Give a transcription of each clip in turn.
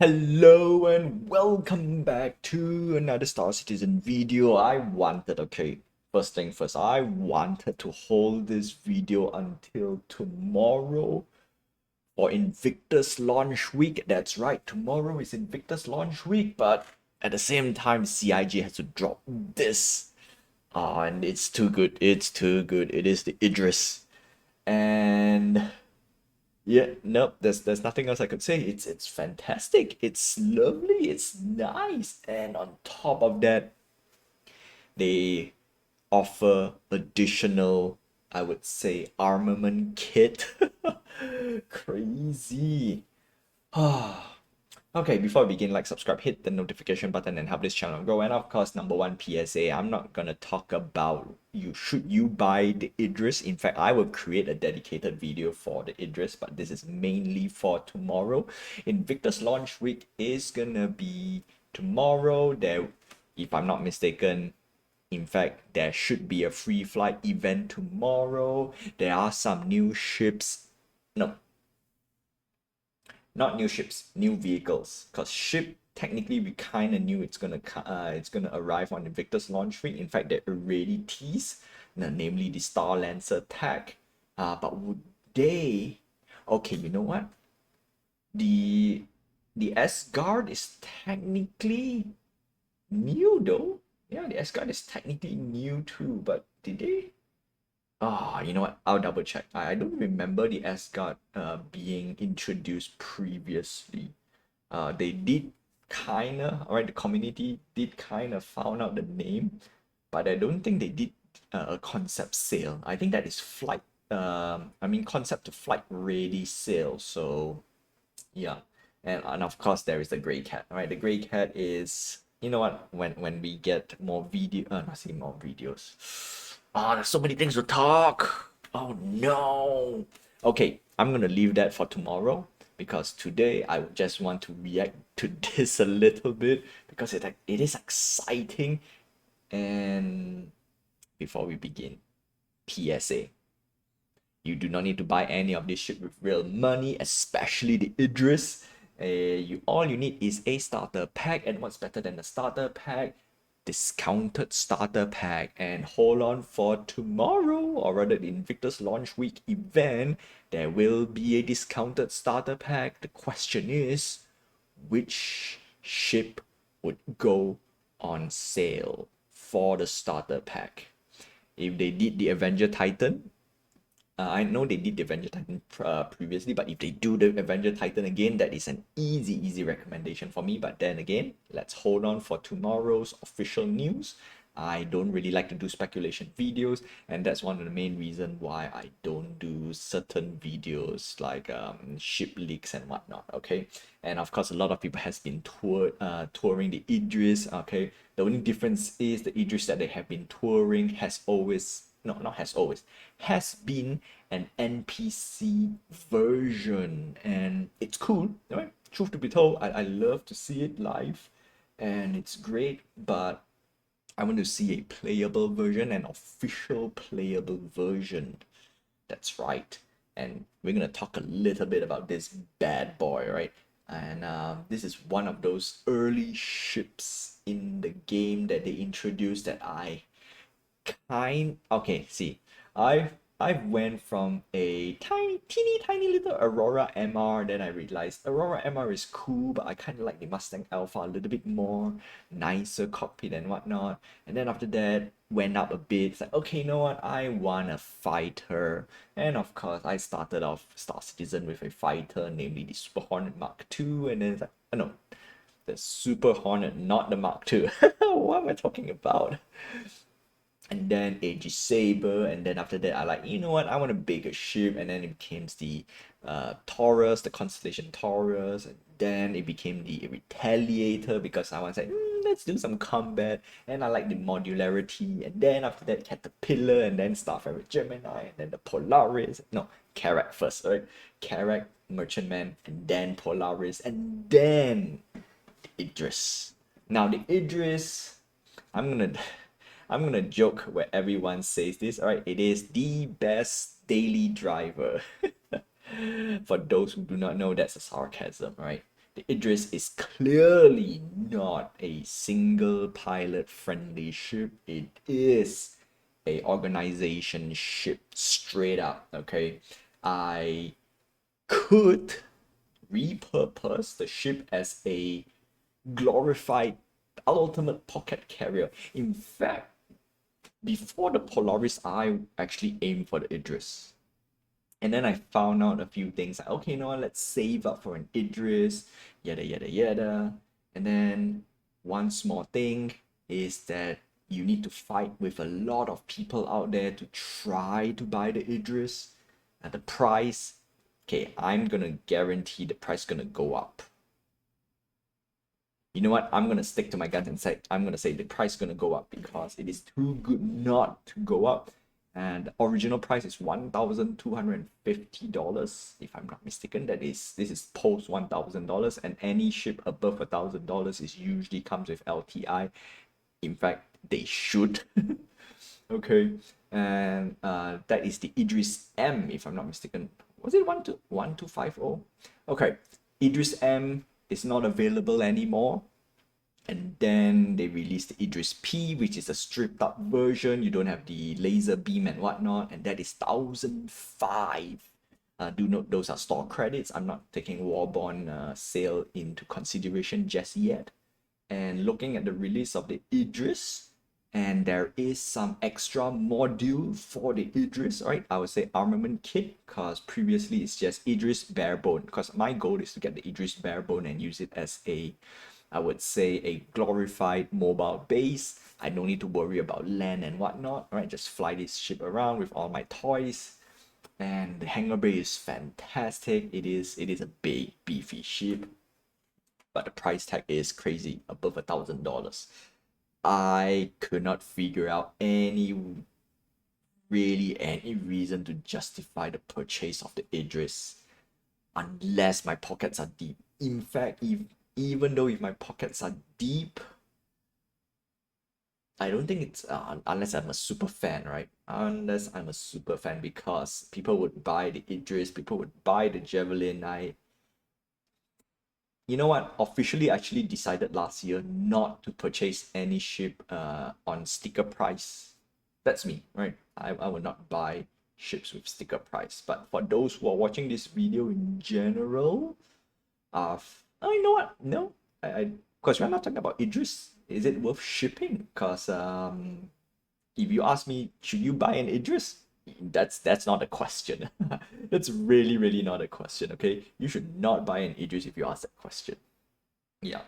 Hello and welcome back to another Star Citizen video. First thing first, I wanted to hold this video until tomorrow for Invictus launch week. That's right, tomorrow is Invictus launch week, but at the same time, CIG has to drop this. And it's too good. It's too good. It is the Idris. And yeah, nope, there's nothing else I could say. It's fantastic. It's lovely. It's nice. And on top of that, they offer additional, I would say, armament kit. Crazy. Okay, before we begin, like, subscribe, hit the notification button and help this channel grow. And of course, number one PSA, I'm not gonna talk about should you buy the Idris. In fact, I will create a dedicated video for the Idris, but this is mainly for tomorrow. Invictus launch week is gonna be tomorrow. There, if I'm not mistaken, in fact, there should be a free flight event tomorrow. There are some new ships. No, not new ships, new vehicles. Cause ship technically we kind of knew it's gonna arrive on Invictus launch week. In fact, they already teased, namely the Star Lancer tech. But would they? Okay, you know what? The the S Guard is technically new though. Yeah, the S Guard is technically new too. But did they? You know what? I'll double check. I don't remember the Asgard being introduced previously. They did kinda, alright, the community did kinda found out the name, but I don't think they did a concept sale. I think that is flight, concept to flight ready sale. So yeah, and of course there is the gray cat. Alright, the gray cat is, you know what? When we get more video, not see more videos. There's so many things to talk. Oh no. Okay, I'm gonna leave that for tomorrow because today I just want to react to this a little bit because it is exciting. And before we begin, PSA. You do not need to buy any of this shit with real money, especially the Idris. All you need is a starter pack, and what's better than the starter pack? Discounted starter pack. And hold on, for tomorrow, or rather the Invictus launch week event, there will be a discounted starter pack. The question is, which ship would go on sale for the starter pack? If they did the Avenger Titan, I know they did the Avenger Titan previously, but if they do the Avenger Titan again, that is an easy recommendation for me. But then again, let's hold on for tomorrow's official news. I don't really like to do speculation videos, and that's one of the main reasons why I don't do certain videos like ship leaks and whatnot. Okay, and of course, a lot of people has been touring the Idris. Okay, the only difference is the Idris that they have been touring has always, no, not has always, has been an NPC version, and it's cool, right? Truth to be told, I love to see it live, and it's great, but I want to see a playable version, an official playable version. That's right. And we're gonna talk a little bit about this bad boy, right? And this is one of those early ships in the game that they introduced that okay, see, I went from a teeny tiny little Aurora MR, then I realized Aurora MR is cool, but I kind of like the Mustang Alpha a little bit more, nicer cockpit and whatnot. And then after that, went up a bit. It's like, okay, you know what? I want a fighter. And of course, I started off Star Citizen with a fighter, namely the Super Hornet Mark II, and then it's like, oh no, the Super Hornet, not the Mark II. What am I talking about? And then a Saber, and then after that I like, you know what, I want a bigger ship, and then it became the Taurus, the constellation Taurus, and then it became the Retaliator because I want to say, let's do some combat, and I like the modularity. And then after that, Caterpillar, and then Starfarer Gemini, and then the Polaris, no, Karak first, right? Karak, Merchantman, and then Polaris, and then the Idris. Now the Idris, I'm gonna I'm gonna joke where everyone says this. All right, it is the best daily driver. For those who do not know, that's a sarcasm, right? The Idris is clearly not a single pilot friendly ship. It is a organization ship straight up. Okay, I could repurpose the ship as a glorified ultimate pocket carrier. In fact, before the Polaris, I actually aimed for the Idris. And then I found out a few things like, okay, you know what, let's save up for an Idris, yada yada yada. And then one small thing is that you need to fight with a lot of people out there to try to buy the Idris. And the price, okay, I'm gonna guarantee the price gonna go up. You know what? I'm gonna stick to my guns and say I'm gonna say the price is gonna go up because it is too good not to go up. And the original price is $1,250, if I'm not mistaken. This is post $1,000, and any ship above $1,000 is usually comes with LTI. In fact, they should. Okay, and that is the Idris M, if I'm not mistaken. Was it 1250? Okay, Idris M is not available anymore. And then they released the Idris P, which is a stripped up version. You don't have the laser beam and whatnot, and that is 1005. Do note those are store credits. I'm not taking Warbond sale into consideration just yet. And looking at the release of the Idris, and there is some extra module for the Idris, right? I would say armament kit, because previously it's just Idris barebone. Because my goal is to get the Idris barebone and use it as a, I would say, a glorified mobile base. I don't need to worry about land and whatnot, right? Just fly this ship around with all my toys. And the hangar bay is fantastic. It is a big, beefy ship. But the price tag is crazy, above $1,000. I could not figure out any reason to justify the purchase of the Idris unless my pockets are deep. In fact, even though if my pockets are deep, I don't think it's unless I'm a super fan, right? Unless I'm a super fan, because people would buy the Idris, people would buy the Javelin. You know what? Officially, actually decided last year not to purchase any ship on sticker price. That's me, right? I will not buy ships with sticker price. But for those who are watching this video in general, oh, you know what? No, because we're not talking about Idris. Is it worth shipping? Because if you ask me, should you buy an Idris? That's not a question. That's really not a question. Okay, you should not buy an Idris if you ask that question. Yeah,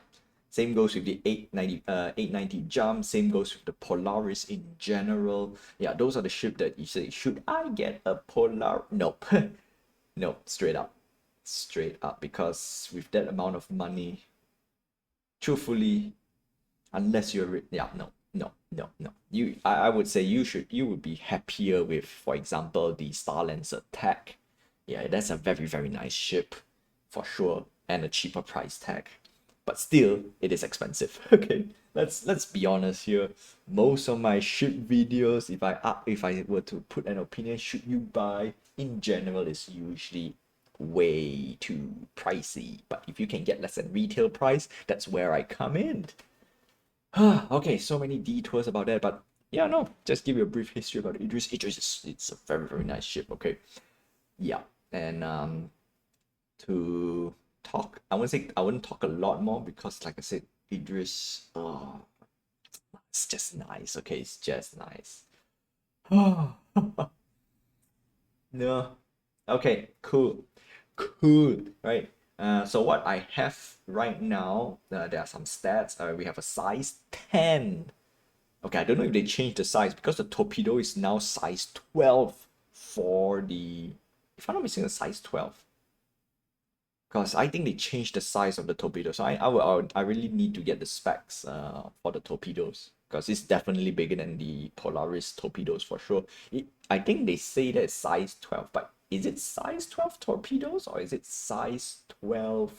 same goes with the 890 jump. Same goes with the Polaris in general. Yeah, those are the ship that you say, should I get a Polar? Nope. No, straight up, because with that amount of money, truthfully, unless you're yeah, no. I would say you would be happier with, for example, the Starlancer tag. Yeah, that's a very nice ship for sure, and a cheaper price tag. But still, it is expensive. Okay, let's be honest here. Most of my ship videos, if I were to put an opinion, should you buy, in general, is usually way too pricey. But if you can get less than retail price, that's where I come in. Okay, so many detours about that, but yeah, no, just give you a brief history about Idris. It's a very nice ship. Okay, yeah, and to talk, I wouldn't talk a lot more, because like I said, Idris, it's just nice. Okay, it's just nice. No, okay, cool, right? So what I have right now, there are some stats. We have a size 10. Okay, I don't know if they changed the size, because the torpedo is now size 12 for the, if I'm not missing, a size 12. Because I think they changed the size of the torpedo. So I really need to get the specs for the torpedoes, because it's definitely bigger than the Polaris torpedoes for sure. I think they say that it's size 12, but is it size 12 torpedoes, or is it size 12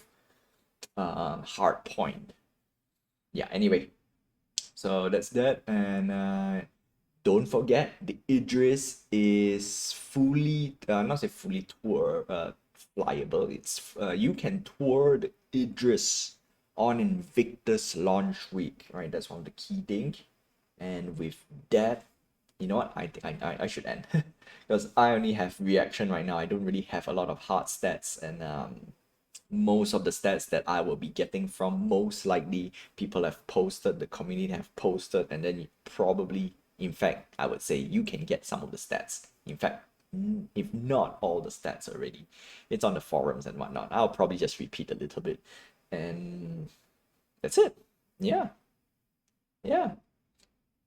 hard point? Yeah, anyway, so that's that. And don't forget, the Idris is fully, not say fully flyable. It's you can tour the Idris on Invictus launch week, right? That's one of the key things. And with that, you know what? I think I should end because I only have reaction right now. I don't really have a lot of hard stats, and most of the stats that I will be getting from most likely people have posted, the community have posted, and then you probably, in fact, I would say you can get some of the stats. In fact, if not all the stats already, it's on the forums and whatnot. I'll probably just repeat a little bit, and that's it. Yeah, yeah.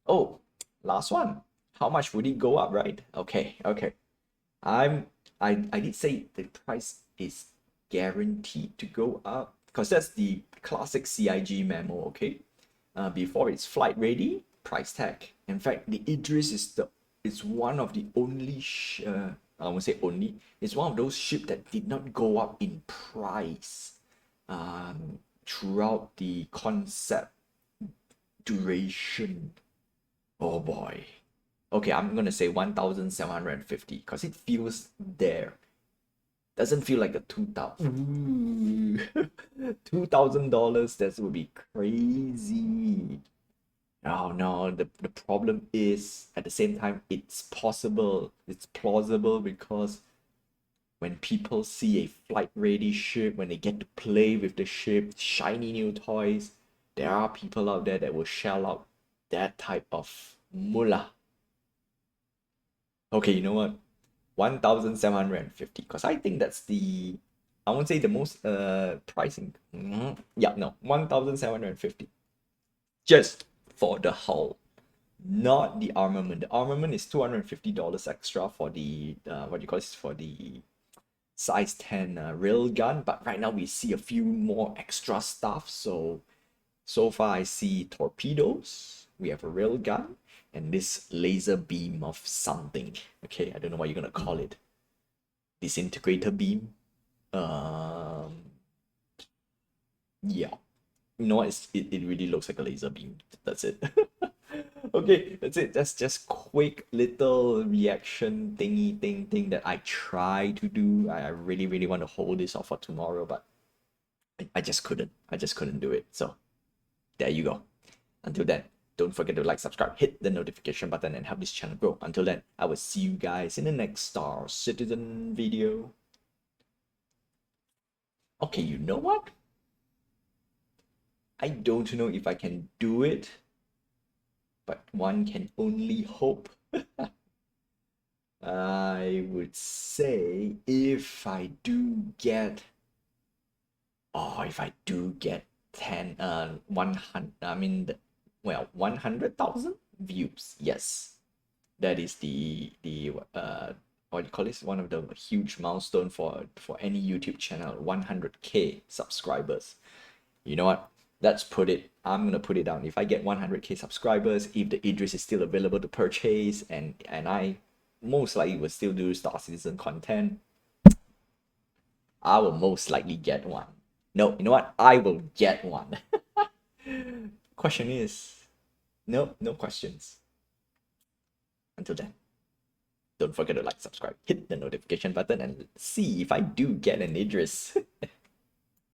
Oh, last one. How much would it go up, right? Okay, okay. I did say the price is guaranteed to go up because that's the classic CIG memo, okay? Before it's flight ready, price tag. In fact, the Idris is one of the only I won't say only, it's one of those ships that did not go up in price throughout the concept duration. Oh boy. Okay, I'm gonna say 1,750 because it feels there. Doesn't feel like a 2,000. $2,000, that would be crazy. Oh no, the problem is at the same time it's possible, it's plausible because when people see a flight ready ship, when they get to play with the ship, shiny new toys, there are people out there that will shell out that type of mullah. Okay, you know what? 1,750 because I think that's the, I won't say the most pricing. Yeah, no, 1,750 just for the hull, not the armament. The armament is $250 extra for the what do you call this, for the size 10 rail gun, but right now we see a few more extra stuff. So far I see torpedoes, we have a rail gun, and this laser beam of something. Okay, I don't know what you're gonna call it. Disintegrator beam. Yeah. You know what? It really looks like a laser beam. That's it. Okay, that's it. That's just quick little reaction thing that I try to do. I really want to hold this off for tomorrow, but I just couldn't. I just couldn't do it. So there you go. Until then, don't forget to like, subscribe, hit the notification button, and help this channel grow. Until then, I will see you guys in the next Star Citizen video. Okay, you know what? I don't know if I can do it, but one can only hope. I would say if I do get, if I do get 100, I mean, well, 100,000 views. Yes, that is the what do you call this? One of the huge milestone for any YouTube channel. 100K subscribers. You know what? Let's put it. I'm gonna put it down. If I get 100K subscribers, if the Idris is still available to purchase, and I most likely will still do Star Citizen content, I will most likely get one. No, you know what? I will get one. Question is, no questions. Until then, don't forget to like, subscribe, hit the notification button, and see if I do get an Idris.